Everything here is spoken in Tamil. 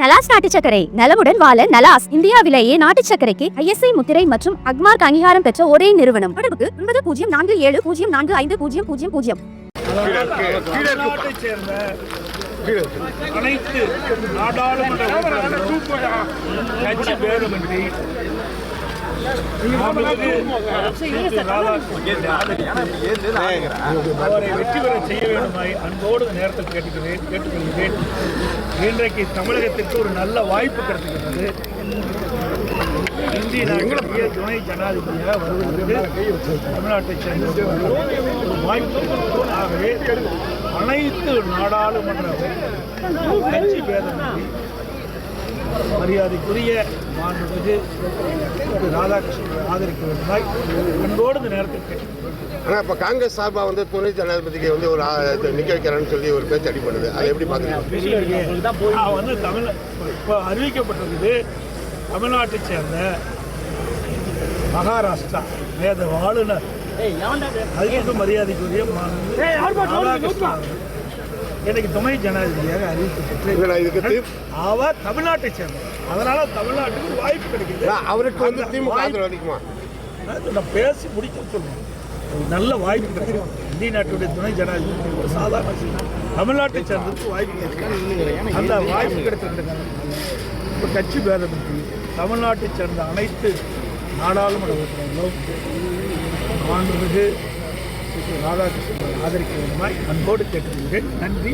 நலாஸ் நாட்டு சர்க்கரை நலமுடன் வாழ நலாஸ் இந்தியாவிலேயே நாட்டு சர்க்கரைக்கு ISI முத்திரை மற்றும் அக்மார்க் அங்கீகாரம் பெற்ற ஒரே நிறுவனம். தொடர்புக்கு 9047045000. அனைத்து நாடாளுமன்ற கட்சி பேரமின்றி அவரை வெற்றி பெற செய்ய வேண்டுமாய் அன்போடு நேரத்தில் கேட்டுக்கொள்கிறேன். இன்றைக்கு தமிழகத்திற்கு ஒரு நல்ல வாய்ப்பு கிடைத்திருக்கிறது. இந்திய நாட்டினுடைய துணை ஜனாதிபதியாக வருவதற்கு தமிழ்நாட்டைச் சேர்ந்த ஒரு வாய்ப்பு. ஆகவே அனைத்து நாடாளுமன்ற கட்சி பேரமின்றி மரியாதைக்குரிய மாண்புமிகு ராதாகிருஷ்ணன் ஆதரிக்க வேண்டுமாய் அன்போடு இந்த நேரத்தில் கேட்கிறேன். ஆனால் இப்போ காங்கிரஸ் சார்பாக வந்து துணை ஜனாதிபதிக்கு வந்து ஒரு நிற்க வைக்கிறான்னு சொல்லி ஒரு பேச்சு அடிப்படுது. அதை எப்படி பார்க்குறீங்க? வந்து இப்போ அறிவிக்கப்பட்டிருக்குது. தமிழ்நாட்டைச் சேர்ந்த மகாராஷ்டிரா வேத ஆளுநர் அதுக்கு மரியாதைக்குரிய ராதாகிருஷ்ணன் எனக்கு துணை ஜனாதிபதியாக அறிவிக்கப்பட்டு அவர் தமிழ்நாட்டை சேர்ந்தவர். அதனால தமிழ்நாட்டுக்கு வாய்ப்பு கிடைக்குது. அவருக்கு வந்து திமுக அதிகமா நான் பேசி முடிக்க சொல்லுவேன். ஒரு நல்ல வாய்ப்பு கிடைக்கும். இந்திய நாட்டுடைய துணை ஜனாதிபதி ஒரு சாதாரண தமிழ்நாட்டை சேர்ந்ததுக்கு வாய்ப்பு கிடைக்கும். அந்த வாய்ப்பு கிடைத்திருக்கிறாங்க. இப்போ கட்சி பேரமின்றி தமிழ்நாட்டை சேர்ந்த அனைத்து நாடாளுமன்ற உறுப்பினர்களும் மாண்புமிகு ராதாகிருஷ்ணன் ஆதரிக்க வேண்டுமாய் அன்போடு கேட்டுக்கொள்கிறேன். நன்றி.